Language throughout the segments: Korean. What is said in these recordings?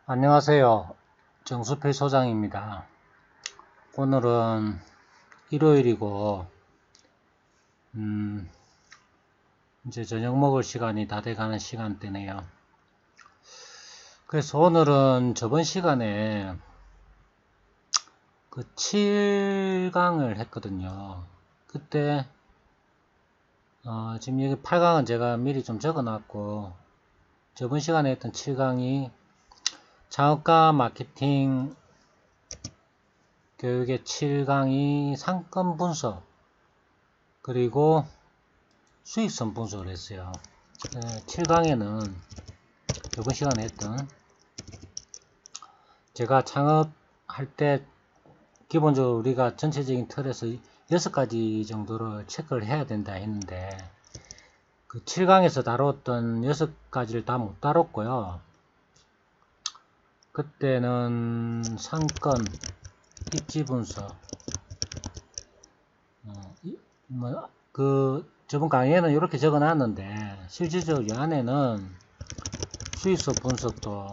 안녕하세요. 정수필 소장입니다. 오늘은 일요일이고, 이제 저녁 먹을 시간이 다 돼가는 시간대네요. 그래서 오늘은 저번 시간에 그 7강을 했거든요. 그때, 지금 여기 8강은 제가 미리 좀 적어 놨고, 저번 시간에 했던 7강이 창업가 마케팅 교육의 7강이 상권 분석, 그리고 수익성 분석을 했어요. 7강에는 이번 시간에 했던 제가 창업할 때 기본적으로 우리가 전체적인 틀에서 6가지 정도를 체크를 해야 된다 했는데 그 7강에서 다뤘던 6가지를 다 못 다뤘고요. 그때는 상권, 입지 분석, 저번 강의에는 이렇게 적어 놨는데 실질적으로 이 안에는 수익성 분석도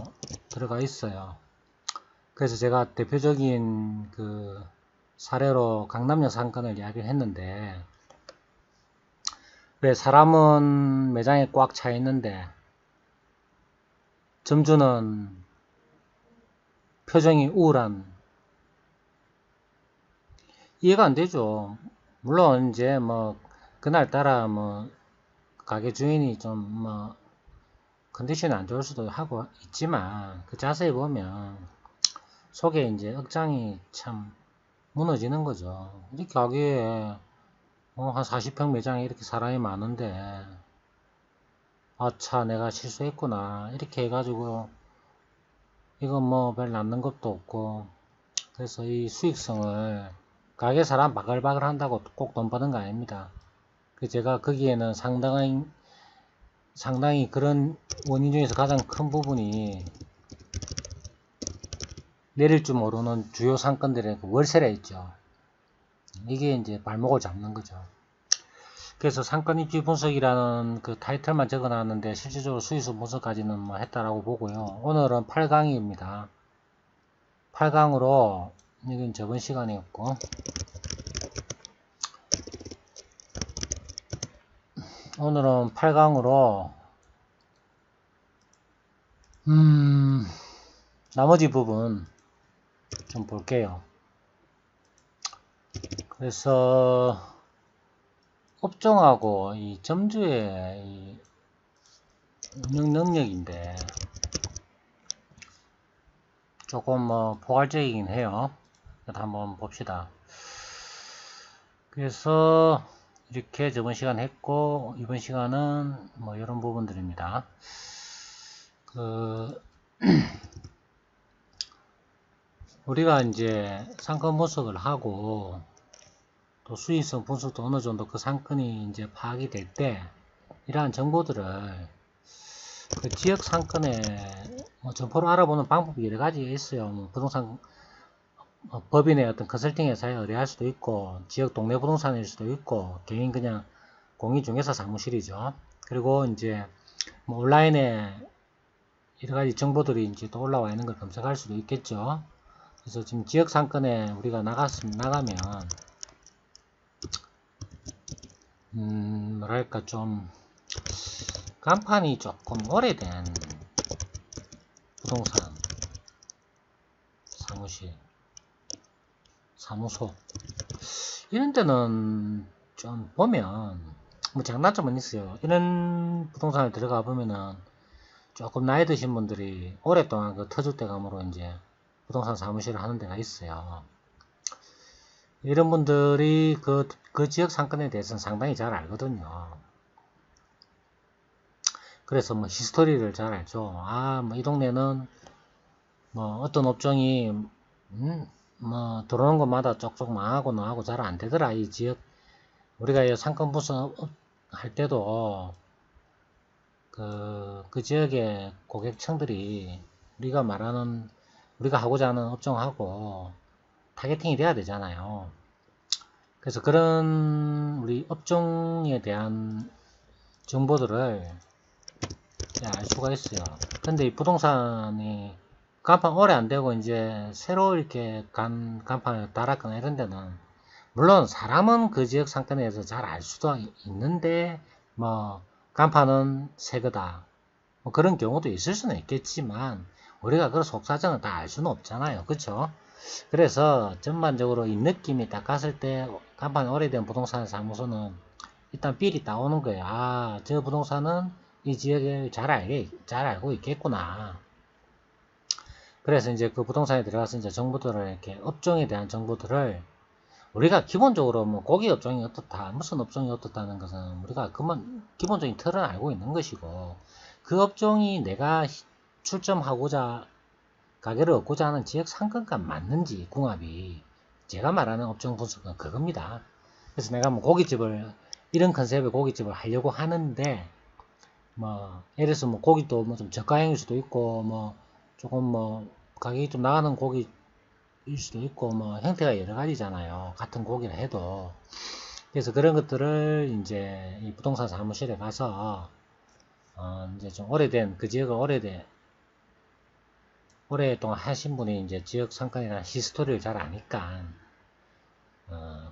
들어가 있어요. 그래서 제가 대표적인 그 사례로 강남역 상권을 이야기를 했는데, 왜 사람은 매장에 꽉 차 있는데 점주는 표정이 우울한, 이해가 안 되죠. 물론 이제 뭐 그날따라 뭐 가게 주인이 좀 뭐 컨디션이 안 좋을 수도 하고 있지만 그 자세히 보면 속에 이제 억장이 참 무너지는 거죠. 이렇게 가게에 한 40평 매장에 이렇게 사람이 많은데 아차 내가 실수했구나 이렇게 해가지고 이건 뭐 별 남는 것도 없고, 그래서 이 수익성을 가게 사람 바글바글 한다고 꼭 돈 버는 거 아닙니다. 제가 거기에는 상당히 그런 원인 중에서 가장 큰 부분이 내릴 줄 모르는 주요 상권들의 그 월세래 있죠. 이게 이제 발목을 잡는 거죠. 그래서 상권 입지 분석이라는 그 타이틀만 적어 놨는데 실질적으로 수익성 분석까지는 뭐 했다라고 보고요. 오늘은 8강입니다. 8강으로, 이건 저번 시간이었고, 오늘은 8강으로 나머지 부분 좀 볼게요. 그래서 업종하고 이 점주의 이 운영 능력인데 조금 뭐 포괄적이긴 해요. 한번 봅시다. 그래서 이렇게 저번 시간 했고, 이번 시간은 뭐 이런 부분들입니다. 우리가 이제 상권 분석을 하고 또 수익성 분석도 어느 정도 그 상권이 이제 파악이 될 때 이러한 정보들을 그 지역 상권에 뭐 점포로 알아보는 방법이 여러 가지 있어요. 뭐 부동산 법인의 어떤 컨설팅 회사에 의뢰할 수도 있고, 지역 동네 부동산일 수도 있고, 개인 그냥 공인중개사 사무실이죠. 그리고 이제 뭐 온라인에 여러 가지 정보들이 이제 또 올라와 있는 걸 검색할 수도 있겠죠. 그래서 지금 지역 상권에 우리가 나가면 뭐랄까 좀 간판이 조금 오래된 부동산 사무소 이런 데는 좀 보면 뭐 장단점은 있어요. 이런 부동산을 들어가 보면은 조금 나이 드신 분들이 오랫동안 그 터줏대감으로 이제 부동산 사무실을 하는 데가 있어요. 이런 분들이 그 지역 상권에 대해서는 상당히 잘 알거든요. 그래서 뭐 히스토리를 잘 알죠. 뭐 이 동네는 뭐 어떤 업종이 뭐 들어오는 곳마다 쪽쪽 망하고 잘 안 되더라. 이 지역 우리가 이 상권 분석 할 때도 그 지역의 고객층들이 우리가 하고자 하는 업종하고 타겟팅이 돼야 되잖아요. 그래서 그런 우리 업종에 대한 정보들을 알 수가 있어요. 근데 이 부동산이 간판 오래 안 되고 이제 새로 이렇게 간판을 달았거나 이런 데는 물론 사람은 그 지역 상권에 대해서 잘 알 수도 있는데 뭐 간판은 새 거다 뭐 그런 경우도 있을 수는 있겠지만 우리가 그 속사정을 다 알 수는 없잖아요. 그쵸? 그래서 전반적으로 이 느낌이 딱 갔을 때 간판이 오래된 부동산 사무소는 일단 필이 나오는 거예요. 아, 저 부동산은 이 지역을 잘 알고 있겠구나. 그래서 이제 그 부동산에 들어가서 이제 정보들을 이렇게 업종에 대한 정보들을 우리가 기본적으로 뭐 고기 업종이 어떻다, 무슨 업종이 어떻다는 것은 우리가 그만 기본적인 틀은 알고 있는 것이고 그 업종이 내가 출점하고자 가게를 얻고자 하는 지역 상권과 맞는지 궁합이 제가 말하는 업종 분석은 그겁니다. 그래서 내가 뭐 고깃집을 이런 컨셉의 고깃집을 하려고 하는데 뭐 예를 들어서 뭐 고깃도 뭐 좀 저가형일 수도 있고 뭐 조금 뭐 가격이 좀 나가는 고기일 수도 있고 뭐 형태가 여러 가지잖아요. 같은 고기를 해도. 그래서 그런 것들을 이제 이 부동산 사무실에 가서 이제 좀 오래된 그 지역을 오랫동안 하신 분이 이제 지역 상권이나 히스토리를 잘 아니까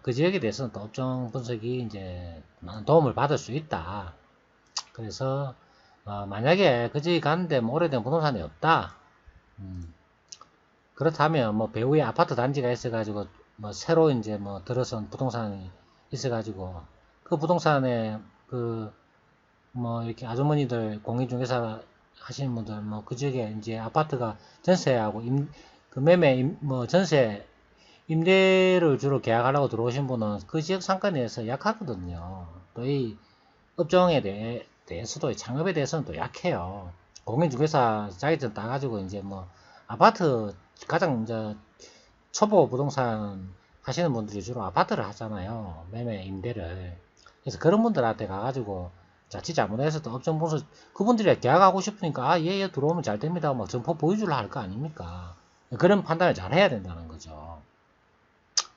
그 지역에 대해서는 또 업종 분석이 이제 많은 도움을 받을 수 있다. 그래서 만약에 그 지역 가는데 뭐 오래된 부동산이 없다. 그렇다면 뭐 배후에 아파트 단지가 있어가지고 뭐 새로 이제 뭐 들어선 부동산이 있어가지고 그 부동산에 그 뭐 이렇게 아주머니들 공인중개사 하시는 분들 뭐 그 지역에 이제 아파트가 전세하고 그 매매 뭐 전세 임대를 주로 계약하려고 들어오신 분은 그 지역 상권에서 약하거든요. 또 이 업종에 대해서도 창업에 대해서는 또 약해요. 공인중개사 자격증 따가지고 이제 뭐 아파트 가장 이제 초보 부동산 하시는 분들이 주로 아파트를 하잖아요. 매매 임대를. 그래서 그런 분들한테 가가지고 자칫 잘못해서 업종 분석 그분들이 계약하고 싶으니까 얘 들어오면 잘 됩니다. 막 점포 보여주려 할 거 아닙니까? 그런 판단을 잘 해야 된다는 거죠.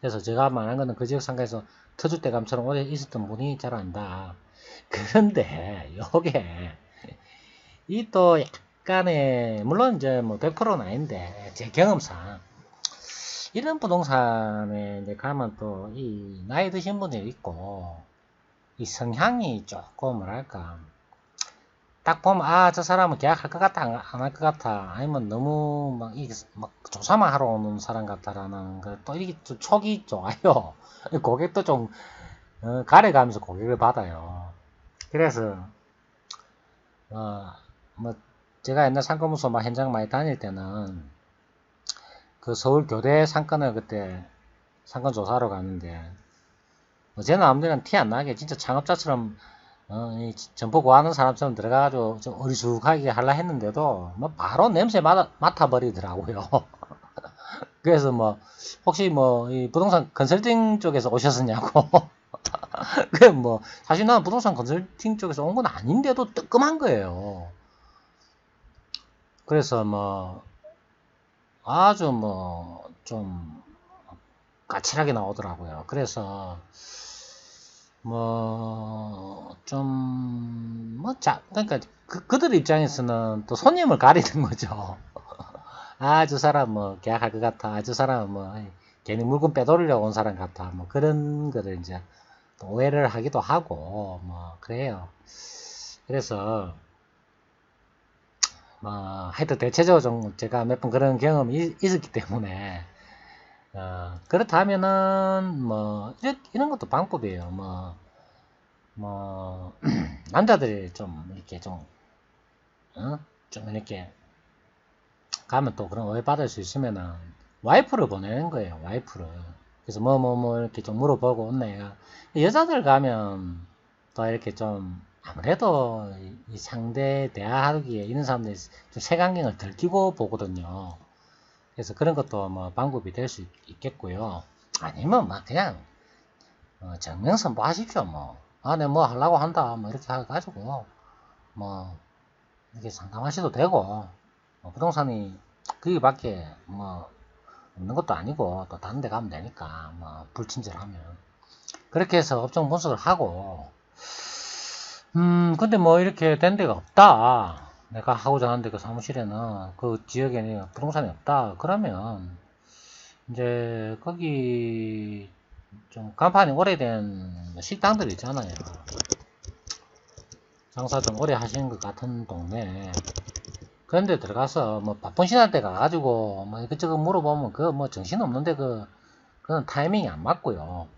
그래서 제가 말한 거는 그 지역 상가에서 터줏대감처럼 오래 있었던 분이 잘 안다. 그런데 요게 이 또 약간의 물론 이제 뭐 100%는 아닌데 제 경험상 이런 부동산에 이제 가면 또 이 나이 드신 분들이 있고 이 성향이 조금 뭐랄까 딱 보면 저 사람은 계약할 것 같다 안 할 것 같아 아니면 너무 막 조사만 하러 오는 사람 같다라는 또 이게 좀 촉이 좋아요. 고객도 좀 가려가면서 고객을 받아요. 그래서 뭐 제가 옛날 상권부서 막 현장 많이 다닐 때는 그 서울 교대 상권을 그때 상권 조사하러 갔는데 제 마음대로는 티 안 나게 진짜 창업자처럼 이 점포 구하는 사람처럼 들어가가지고 좀 어리숙하게 하려 했는데도 뭐 바로 냄새 맡아버리더라고요. 그래서 뭐 혹시 뭐 이 부동산 컨설팅 쪽에서 오셨었냐고. 그 뭐 사실 나는 부동산 컨설팅 쪽에서 온 건 아닌데도 뜨끔한 거예요. 그래서 뭐 아주 뭐 좀 까칠하게 나오더라고요. 그래서 뭐 좀 뭐 그러니까 그들 입장에서는 또 손님을 가리는 거죠. 저 사람 뭐 계약할 것 같아. 저 사람 뭐 괜히 물건 빼돌리려고 온 사람 같아. 뭐 그런 거를 이제 또 오해를 하기도 하고 뭐 그래요. 그래서 뭐 하여튼 대체적으로 좀 제가 몇 번 그런 경험이 있었기 때문에 그렇다면은 뭐 이런 것도 방법이에요. 뭐 남자들이 좀 이렇게 좀 이렇게 가면 또 그런 오해 받을 수 있으면은 와이프를 보내는 거예요. 와이프를. 그래서 뭐 이렇게 좀 물어보고 온네요. 여자들 가면 또 이렇게 좀 아무래도 이 상대 대화하기에 이런 사람들이 좀 색안경을 덜 끼고 보거든요. 그래서 그런 것도 뭐 방법이 될 수 있겠고요. 아니면 막 그냥 정명선보 하십시오. 뭐 내가 뭐 하려고 한다. 뭐 이렇게 해가지고 뭐 이렇게 상담하셔도 되고 부동산이 거기밖에 뭐 없는 것도 아니고 또 다른 데 가면 되니까 뭐 불친절하면 그렇게 해서 업종 분석을 하고 근데 뭐 이렇게 된 데가 없다. 내가 하고자 하는데 그 사무실에는 그 지역에 부동산이 없다. 그러면 이제 거기 좀 간판이 오래된 식당들 있잖아요. 장사 좀 오래 하시는 것 같은 동네. 그런 데 들어가서 뭐 바쁜 시간 대 가가지고 뭐 이것저것 물어보면 그 뭐 정신없는데 그건 타이밍이 안 맞고요.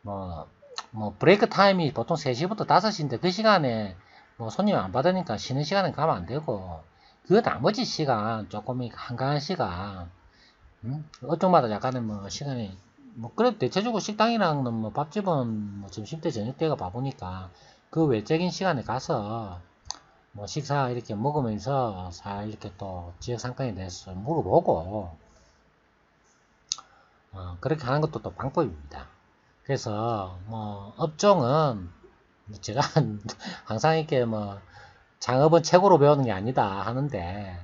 뭐, 뭐 브레이크 타임이 보통 3시부터 5시인데 그 시간에 뭐 손님 안 받으니까 쉬는 시간에 가면 안 되고 그 나머지 시간 조금 한가한 시간 어쪽마다 약간의 뭐 시간이 뭐 그래도 대체적으로 식당이랑은 뭐 밥집은 뭐 점심때 저녁때가 바쁘니까 그 외적인 시간에 가서 뭐 식사 이렇게 먹으면서 살 이렇게 또 지역 상권에 대해서 물어보고 그렇게 하는 것도 또 방법입니다. 그래서 뭐 업종은 제가 항상 이렇게 뭐 창업은 최고로 배우는 게 아니다 하는데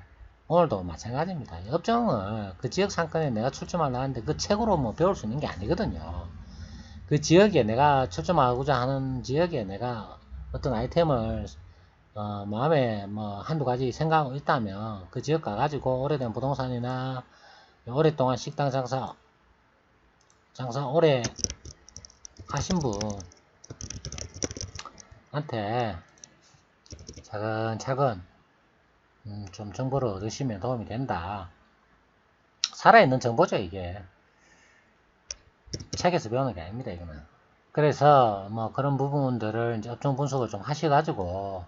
오늘도 마찬가지입니다. 업종을 그 지역 상권에 내가 출점하려 하는데 그 최고로 뭐 배울 수 있는 게 아니거든요. 그 지역에 내가 출점하고자 하는 지역에 내가 어떤 아이템을 마음에 뭐 한두 가지 생각하고 있다면 그 지역 가가지고 오래된 부동산이나 오랫동안 식당 장사 오래 하신 분한테 차근차근 좀 정보를 얻으시면 도움이 된다. 살아있는 정보죠, 이게. 책에서 배우는 게 아닙니다, 이거는. 그래서 뭐 그런 부분들을 이제 업종 분석을 좀 하셔가지고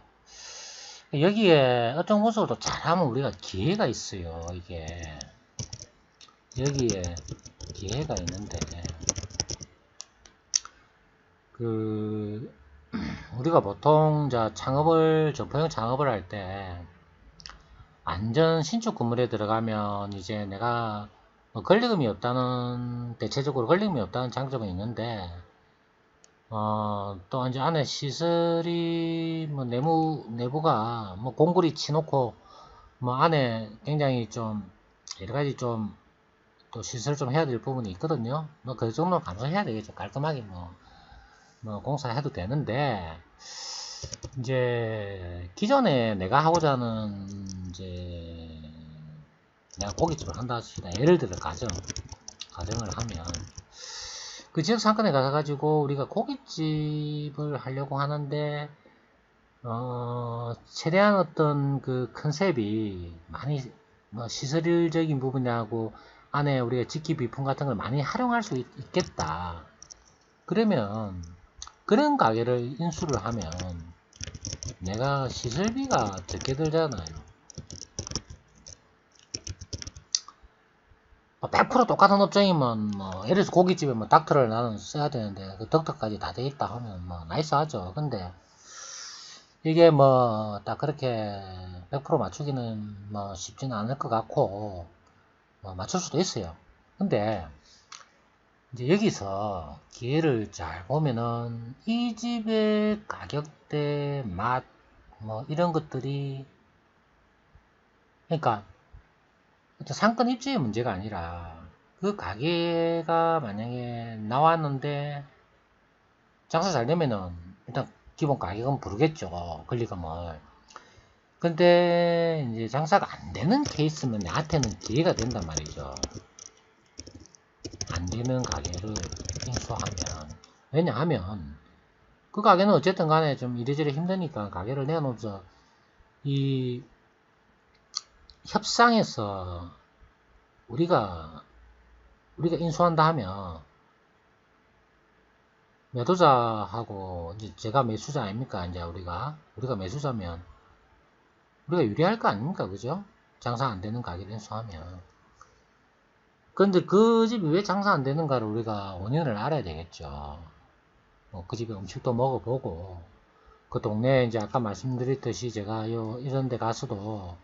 여기에 업종 분석을 또 잘하면 우리가 기회가 있어요. 이게 여기에 기회가 있는데 그 우리가 보통 점포형 창업을 할 때 안전 신축 건물에 들어가면 이제 내가 뭐 권리금이 없다는 대체적으로 권리금이 없다는 장점은 있는데 또 이제 안에 시설이 뭐 내부가 뭐 공구리 치놓고 뭐 안에 굉장히 좀 여러 가지 좀 또 시설 좀 해야 될 부분이 있거든요. 뭐 그 정도는 감수해야 되겠죠. 깔끔하게 뭐 공사해도 되는데 이제 기존에 내가 하고자 하는 이제 내가 고깃집을 한다 하시다. 예를 들어 가정을 하면 그 지역 상권에 가가지고 우리가 고깃집을 하려고 하는데 최대한 어떤 그 컨셉이 많이 뭐 시설적인 부분하고 안에 우리가 직기 비품 같은 걸 많이 활용할 수 있겠다. 그러면 그런 가게를 인수를 하면 내가 시설비가 적게 들잖아요. 100% 똑같은 업종이면 뭐 예를 들어서 고깃집에 뭐 닥터를 나는 써야 되는데 그 닥터까지 다 돼 있다 하면 뭐 나이스하죠. 근데 이게 뭐 딱 그렇게 100% 맞추기는 뭐 쉽지는 않을 것 같고 뭐 맞출 수도 있어요. 근데 이제 여기서 기회를 잘 보면은 이 집의 가격대, 맛, 뭐 이런 것들이 그러니까 상권 입지의 문제가 아니라 그 가게가 만약에 나왔는데 장사 잘 되면은 일단 기본 가격은 부르겠죠. 권리금을. 근데 이제 장사가 안 되는 케이스면 나한테는 기회가 된단 말이죠. 안 되는 가게를 인수하면. 왜냐하면 그 가게는 어쨌든 간에 좀 이래저래 힘드니까 가게를 내놓으면서 이 협상에서 우리가 인수한다 하면 매도자하고 이제 제가 매수자 아닙니까? 이제 우리가 매수자면 우리가 유리할 거 아닙니까? 그죠? 장사 안 되는 가게를 인수하면. 근데 그 집이 왜 장사 안 되는가를 우리가 원인을 알아야 되겠죠. 그 집에 음식도 먹어보고 그 동네에 이제 아까 말씀드렸듯이 제가 이런 데 가서도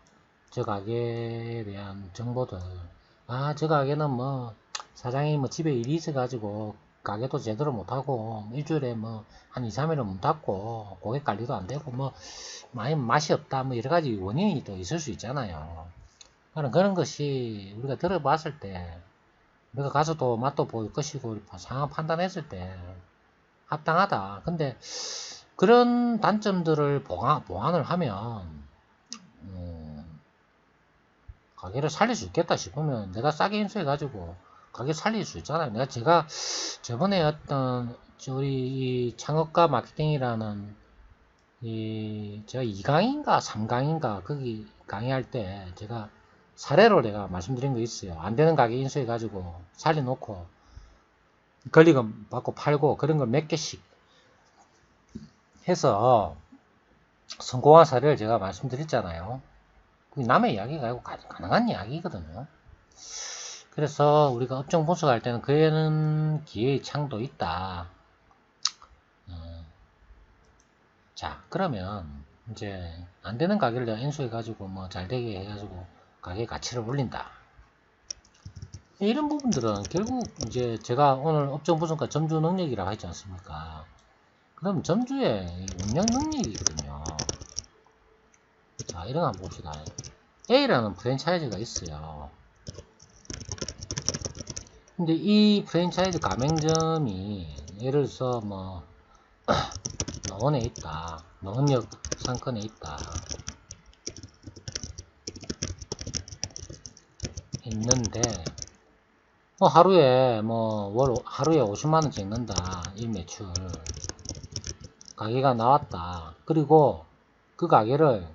저 가게에 대한 정보들 저 가게는 뭐 사장이 뭐 집에 일이 있어가지고 가게도 제대로 못하고 일주일에 뭐 한 2, 3일은 문 닫고 고객 관리도 안 되고 뭐 많이 맛이 없다 뭐 여러 가지 원인이 또 있을 수 있잖아요. 그런 것이 우리가 들어봤을 때 우리가 가서도 맛도 볼 것이고 상황 판단했을 때 합당하다. 근데 그런 단점들을 보완을 하면 가게를 살릴 수 있겠다 싶으면 내가 싸게 인수해가지고 가게 살릴 수 있잖아요. 제가 저번에 어떤 우리 이 창업가 마케팅이라는 제가 2강인가 3강인가 거기 강의할 때 제가 사례로 내가 말씀드린 거 있어요. 안 되는 가게 인수해가지고 살려놓고 권리금 받고 팔고 그런 걸 몇 개씩 해서 성공한 사례를 제가 말씀드렸잖아요. 그게 남의 이야기가 아니고 가능한 이야기거든요. 그래서 우리가 업종 분석할 때는 그에는 기회의 창도 있다. 자, 그러면 이제 안 되는 가게를 내가 인수해가지고 뭐 잘되게 해가지고 가게 가치를 올린다. 이런 부분들은 결국 이제 제가 오늘 업종 분석과 점주 능력이라고 했지 않습니까? 그럼 점주의 운영 능력이거든요. 자, 이런 거 한번 봅시다. A라는 프랜차이즈가 있어요. 근데 이 프랜차이즈 가맹점이 예를 들어서 뭐 노원에 있다, 노원역 상권에 있다, 있는데 뭐 하루에 하루에 50만원 찍는다, 이 매출 가게가 나왔다. 그리고 그 가게를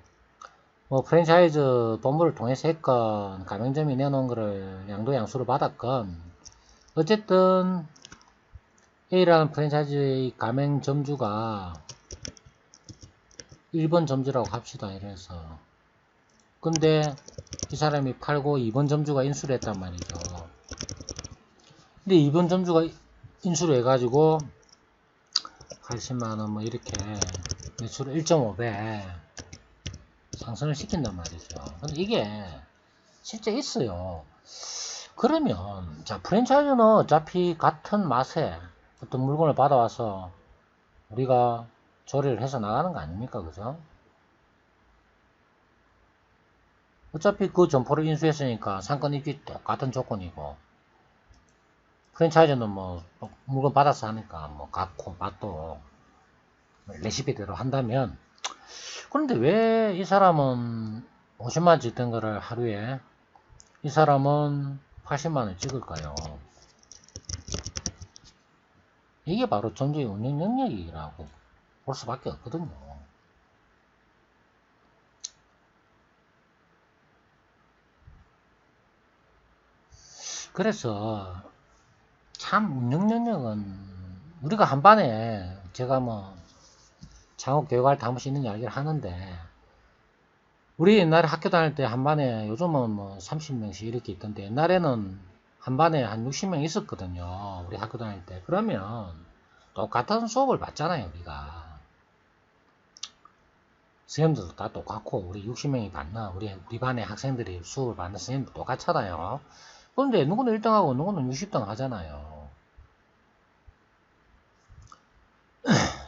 뭐 프랜차이즈 본부를 통해서 했건 가맹점이 내놓은 거를 양도양수로 받았건 어쨌든 A라는 프랜차이즈의 가맹점주가 1번 점주라고 합시다. 이래서 근데 이 사람이 팔고 2번 점주가 인수를 했단 말이죠. 근데 2번 점주가 인수를 해가지고 80만원 뭐 이렇게 매출을 1.5배 상승을 시킨단 말이죠. 근데 이게 실제 있어요. 그러면 자, 프랜차이즈는 어차피 같은 맛에 어떤 물건을 받아와서 우리가 조리를 해서 나가는 거 아닙니까? 그죠? 어차피 그 점포를 인수했으니까 상권 입지 똑같은 조건이고, 프랜차이즈는 뭐 물건 받아서 하니까 뭐 갖고 맛도 레시피대로 한다면, 그런데 왜 이 사람은 50만 찍던 거를 하루에 이 사람은 80만원 찍을까요? 이게 바로 점주의 운영 능력이라고 볼 수밖에 없거든요. 그래서 참 운영 능력은 우리가 한반에 제가 뭐 창업 교육할 때 한 번씩 있는 이야기를 하는데, 우리 옛날에 학교 다닐 때 한반에 요즘은 뭐 30명씩 이렇게 있던데 옛날에는 한반에 한 60명 있었거든요. 우리 학교 다닐 때. 그러면 똑같은 수업을 받잖아요. 우리가 선생님들도 다 똑같고 우리 60명이 받나 우리 반의 학생들이 수업을 받는 선생님도 똑같잖아요. 그런데 누구는 1등하고 누구는 60등 하잖아요.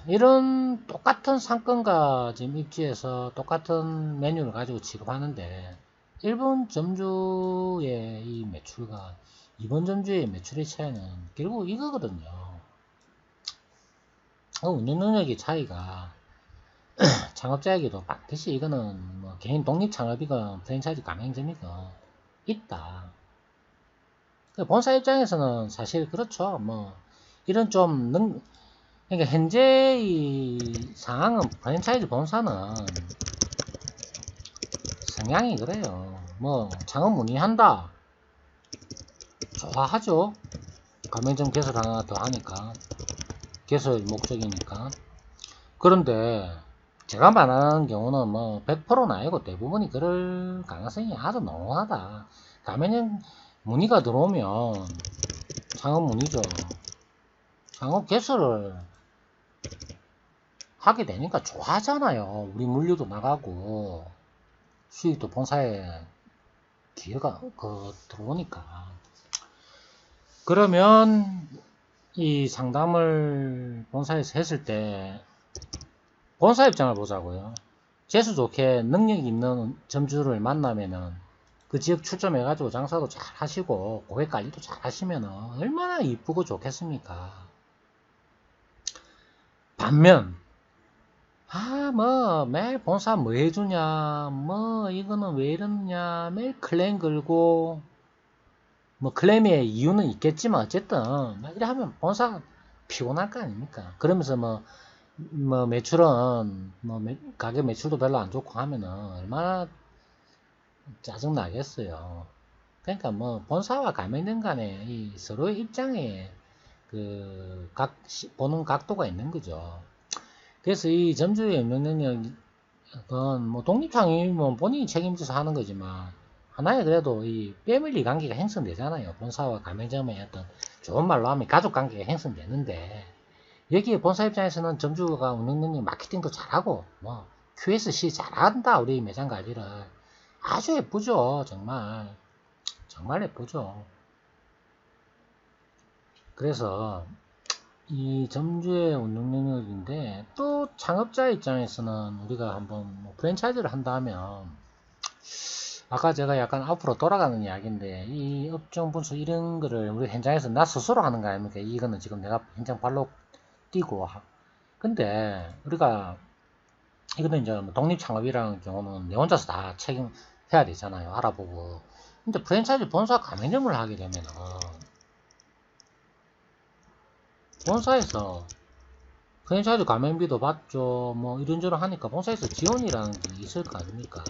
이런 똑같은 상권과 지금 입지에서 똑같은 메뉴를 가지고 취급하는데 1번 점주의 이 매출과 2번 점주의 매출의 차이는 결국 이거거든요. 운영 능력의 차이가 창업자에게도 반드시 이거는 뭐 개인 독립 창업이건 프랜차이즈 가맹점이건 있다. 본사 입장에서는 사실 그렇죠. 뭐 이런 좀 그러니까 현재 이 상황은 프랜차이즈 본사는 성향이 그래요. 뭐 창업 문의한다. 좋아하죠. 가맹점 개설 하나 더 하니까. 개설 목적이니까. 그런데 제가 말하는 경우는 뭐 100%는 아니고 대부분이 그럴 가능성이 아주 농후하다. 가맹점 문의가 들어오면 창업 문의죠. 창업 개설을 하게 되니까 좋아하잖아요. 우리 물류도 나가고 수익도 본사에 기회가 들어오니까. 그러면 이 상담을 본사에서 했을 때 본사 입장을 보자고요. 재수 좋게 능력 있는 점주를 만나면은 그 지역 출점해가지고 장사도 잘 하시고 고객 관리도 잘 하시면은 얼마나 이쁘고 좋겠습니까? 반면 뭐, 매일 본사 뭐 해주냐, 뭐, 이거는 왜 이러느냐, 매일 클레임 걸고, 뭐, 클레임의 이유는 있겠지만, 어쨌든, 이래 하면 본사가 피곤할 거 아닙니까? 그러면서 매출은, 가게 매출도 별로 안 좋고 하면은, 얼마나 짜증나겠어요. 그러니까 본사와 가맹점 간에 이 서로의 입장에 보는 각도가 있는 거죠. 그래서 이 점주의 영향력은 독립창업이면 본인이 책임져서 하는 거지만, 하나의 그래도 이 패밀리 관계가 형성되잖아요. 본사와 가맹점의 어떤, 좋은 말로 하면 가족 관계가 형성되는데, 여기에 본사 입장에서는 점주가 운영 능력, 마케팅도 잘하고, QSC 잘한다, 우리 매장 관리를. 아주 예쁘죠, 정말. 정말 예쁘죠. 그래서 이 점주의 운영 능력인데, 또 창업자 입장에서는 우리가 한번 프랜차이즈를 한다면, 아까 제가 약간 앞으로 돌아가는 이야기인데, 이 업종 분수 이런 거를 우리 현장에서 나 스스로 하는 거 아닙니까? 이거는 지금 내가 현장 발로 뛰고. 근데 우리가 이거는 이제 독립 창업이라는 경우는 내 혼자서 다 책임해야 되잖아요. 알아보고. 근데 프랜차이즈 본사 가맹점을 하게 되면은 본사에서 프랜차이즈 가맹비도 받죠. 뭐 이런저런 하니까 본사에서 지원이라는 게 있을 거 아닙니까?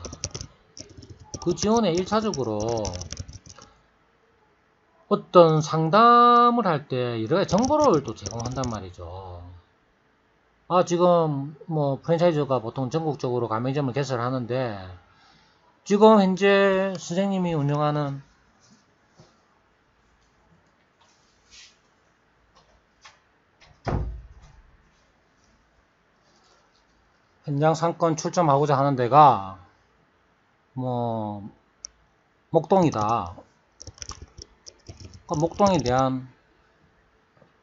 그 지원에 1차적으로 어떤 상담을 할 때 여러 가지 정보를 또 제공한단 말이죠. 지금 프랜차이즈가 보통 전국적으로 가맹점을 개설하는데, 지금 현재 선생님이 운영하는 현장 상권 출점하고자 하는 데가 목동이다. 그 목동에 대한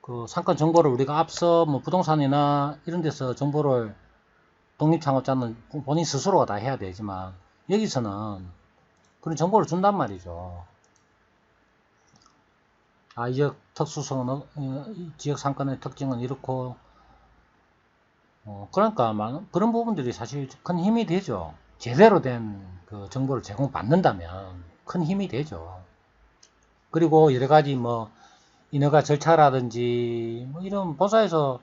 그 상권 정보를 우리가 앞서 부동산이나 이런 데서 정보를 독립창업자는 본인 스스로가 다 해야 되지만, 여기서는 그런 정보를 준단 말이죠. 이 지역 특수성은, 이 지역 상권의 특징은 이렇고, 그러니까 그런 부분들이 사실 큰 힘이 되죠. 제대로 된 그 정보를 제공받는다면 큰 힘이 되죠. 그리고 여러 가지 인허가 절차라든지 이런 본사에서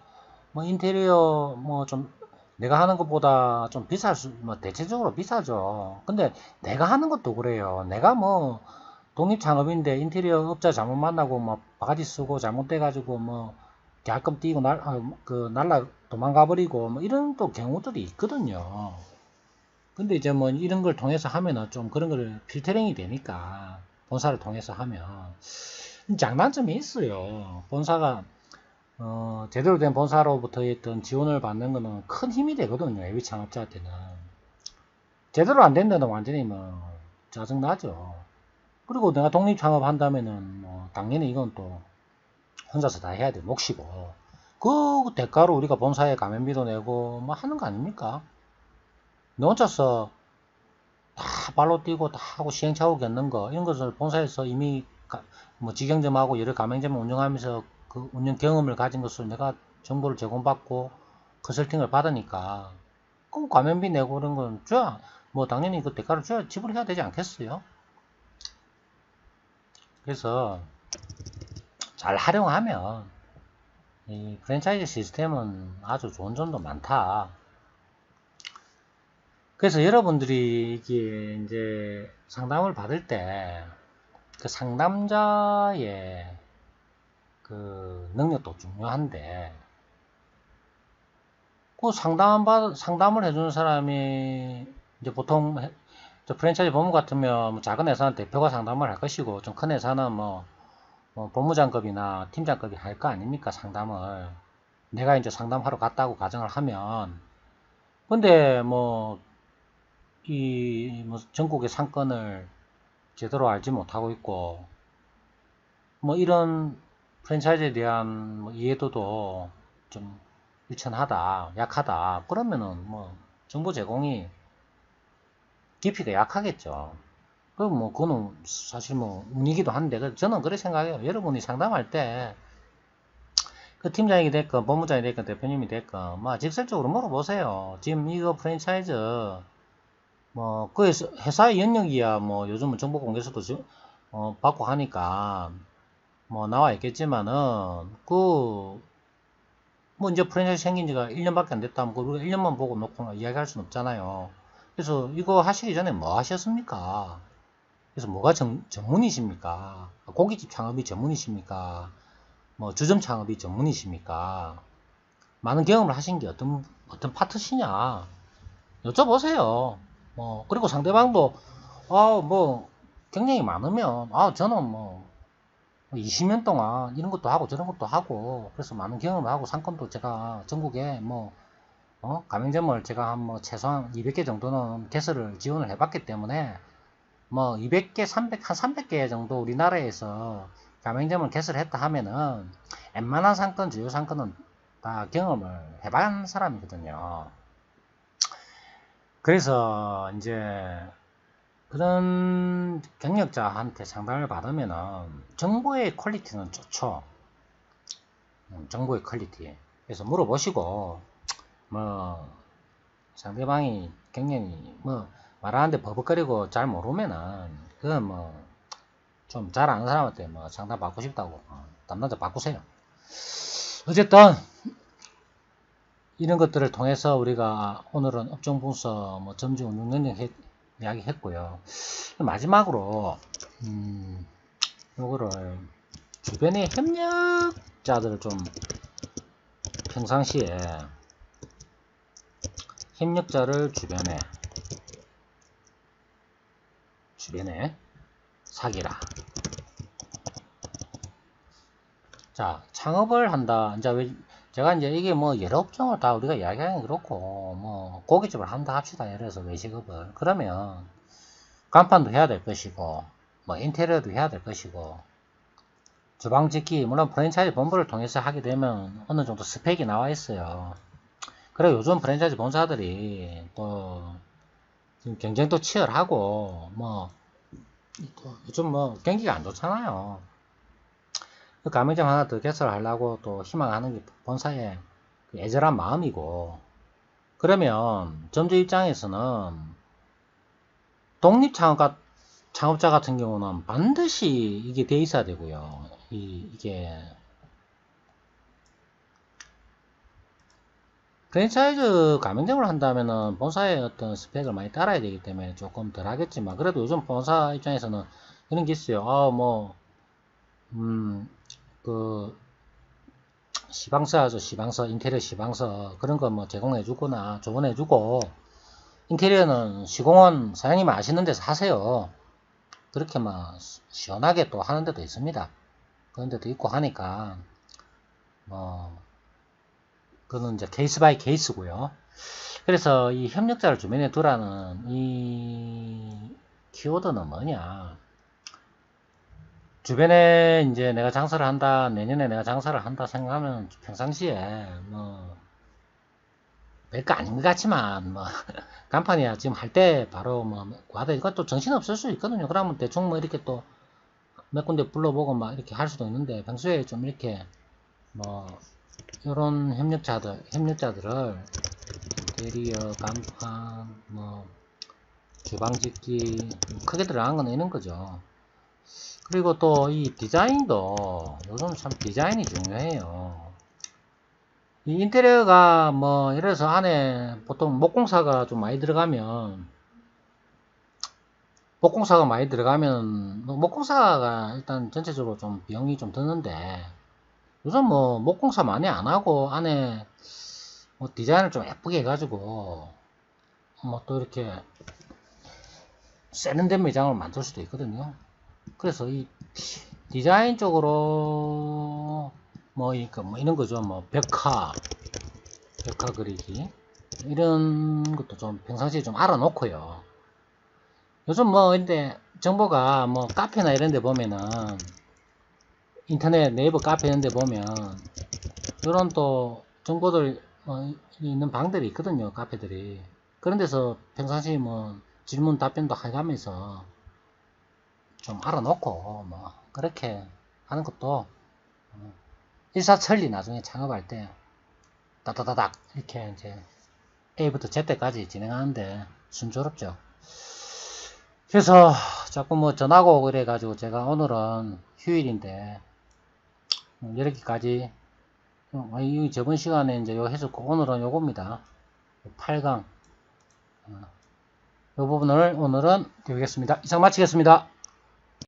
인테리어 좀 내가 하는 것보다 좀 대체적으로 비싸죠. 근데 내가 하는 것도 그래요. 내가 독립창업인데 인테리어 업자 잘못 만나고 바가지 쓰고 잘못돼가지고 계약금 띄고 날라 도망가 버리고 이런 또 경우들이 있거든요. 근데 이제 이런 걸 통해서 하면은 좀 그런 걸 필터링이 되니까, 본사를 통해서 하면 장단점이 있어요. 본사가 제대로 된 본사로부터 했던 지원을 받는 거는 큰 힘이 되거든요. 예비 창업자한테는. 제대로 안 된다는 완전히 짜증나죠. 그리고 내가 독립 창업한다면은 당연히 이건 또 혼자서 다 해야 돼, 몫이고. 그 대가로 우리가 본사에 가맹비도 내고 하는 거 아닙니까? 너 혼자서 다 발로 뛰고 다 하고 시행착오 겪는 거, 이런 것을 본사에서 이미 직영점하고 여러 가맹점을 운영하면서 그 운영 경험을 가진 것을 내가 정보를 제공받고 컨설팅을 받으니까, 그럼 가맹비 내고 그런 건 당연히 그 대가를 지불해야 되지 않겠어요? 그래서 잘 활용하면 이 프랜차이즈 시스템은 아주 좋은 점도 많다. 그래서 여러분들이 이게 이제 상담을 받을 때 그 상담자의 그 능력도 중요한데, 그 상담을 해주는 사람이 이제 보통 프랜차이즈 법무 같으면 작은 회사는 대표가 상담을 할 것이고, 좀 큰 회사는 법무장급이나 팀장급이 할 거 아닙니까, 상담을. 내가 이제 상담하러 갔다고 가정을 하면. 근데 전국의 상권을 제대로 알지 못하고 있고, 이런 프랜차이즈에 대한 이해도도 좀 일천하다, 약하다. 그러면은 정보 제공이 깊이가 약하겠죠. 그거는 사실 운이기도 한데, 저는 그렇게 생각해요. 여러분이 상담할 때 그 팀장이 됐건 본부장이 됐건 대표님이 됐건 뭐 직설적으로 물어보세요. 지금 이거 프랜차이즈 뭐 그 회사의 영역이야 뭐 요즘은 정보공개서도 받고 하니까 뭐 나와 있겠지만은 그 뭐 이제 프랜차이즈 생긴 지가 1년밖에 안 됐다면 우리가 1년만 보고 놓고 이야기할 수는 없잖아요. 그래서 이거 하시기 전에 뭐 하셨습니까? 그래서 뭐가 전문이십니까? 고깃집 창업이 전문이십니까? 뭐 주점 창업이 전문이십니까? 많은 경험을 하신 게 어떤 파트시냐? 여쭤보세요. 그리고 상대방도, 뭐, 경력이 많으면, 저는 뭐, 20년 동안 이런 것도 하고 저런 것도 하고, 그래서 많은 경험을 하고 상권도 제가 전국에 뭐, 가맹점을 제가 한 뭐, 최소한 200개 정도는 개설을 지원을 해봤기 때문에, 뭐, 200개, 한 300개 정도 우리나라에서 가맹점을 개설했다 하면은, 웬만한 상권, 주요 상권은 다 경험을 해본 사람이거든요. 그래서 이제 그런 경력자한테 상담을 받으면은 정보의 퀄리티는 좋죠. 정보의 퀄리티. 그래서 물어보시고 뭐 상대방이 경력이 뭐 말하는데 버벅거리고 잘 모르면은 그건 뭐 좀 잘 아는 사람한테 뭐 상담 받고 싶다고 담당자 바꾸세요. 어쨌든 이런 것들을 통해서 우리가 오늘은 업종 분석, 뭐 점주 운영 능력 이야기 했고요. 마지막으로 요거를 주변의 협력자들을 좀 평상시에 협력자를 주변에 사귀라. 자, 창업을 한다. 이제 제가 이제 이게 뭐 여러 업종을 다 우리가 이야기하기 그렇고 뭐 고깃집을 한다 합시다. 예를 들어서 외식업을. 그러면 간판도 해야 될 것이고 뭐 인테리어도 해야 될 것이고 주방짓기 물론 프랜차이즈 본부를 통해서 하게 되면 어느 정도 스펙이 나와 있어요. 그리고 요즘 프랜차이즈 본사들이 또 지금 경쟁도 치열하고 뭐 요즘 뭐 경기가 안 좋잖아요. 가맹점 하나 더 개설하려고 또 희망하는 게 본사의 애절한 마음이고, 그러면 점주 입장에서는 독립 창업자 같은 경우는 반드시 이게 돼 있어야 되고요. 이게 프랜차이즈 가맹점을 한다면은 본사의 어떤 스펙을 많이 따라야 되기 때문에 조금 덜 하겠지만, 그래도 요즘 본사 입장에서는 이런 게 있어요. 그 시방서 하죠. 시방서, 인테리어 시방서 그런 거 뭐 제공해주거나 조언해주고, 인테리어는 시공은 사장님이 아시는 데서 하세요. 그렇게 막 시원하게 또 하는 데도 있습니다. 그런 데도 있고 하니까 뭐 그거는 이제 케이스 바이 케이스고요. 그래서 이 협력자를 주변에 두라는 이 키워드는 뭐냐? 주변에 이제 내가 장사를 한다, 내년에 내가 장사를 한다 생각하면 평상시에 뭐 별거 아닌 것 같지만 뭐 간판이야 지금 할 때 바로 뭐 와도 이것도 정신 없을 수 있거든요. 그러면 대충 뭐 이렇게 또 몇 군데 불러보고 막 이렇게 할 수도 있는데 평소에 좀 이렇게 뭐 이런 협력자들을 인테리어, 간판, 뭐 주방짓기 크게 들어간 건 이런 거죠. 그리고 또 이 디자인도 요즘 참 디자인이 중요해요. 이 인테리어가 뭐 예를 들어서 안에 보통 목공사가 좀 많이 들어가면 목공사가 일단 전체적으로 좀 비용이 좀 드는데 요즘 뭐 목공사 많이 안 하고 안에 뭐 디자인을 좀 예쁘게 해가지고 뭐 또 이렇게 세련된 매장을 만들 수도 있거든요. 그래서 이 디자인 쪽으로 뭐 이런 거죠. 뭐 벽화 그리기 이런 것도 좀 평상시에 좀 알아놓고요. 요즘 뭐 근데 정보가 뭐 카페나 이런 데 보면은 인터넷 네이버 카페 이런 데 보면 이런 또 정보들 있는 방들이 있거든요. 카페들이. 그런 데서 평상시 뭐 질문 답변도 해가면서 좀 알아놓고 뭐 그렇게 하는 것도 일사천리 나중에 창업할 때 따다다닥 이렇게 이제 A부터 Z까지 진행하는데 순조롭죠. 그래서 자꾸 뭐 전화고 그래가지고 제가 오늘은 휴일인데 이렇게까지 저번 시간에 이제 요 해줬고 오늘은 요겁니다. 8강 요 부분을 오늘은 배우겠습니다. 이상 마치겠습니다.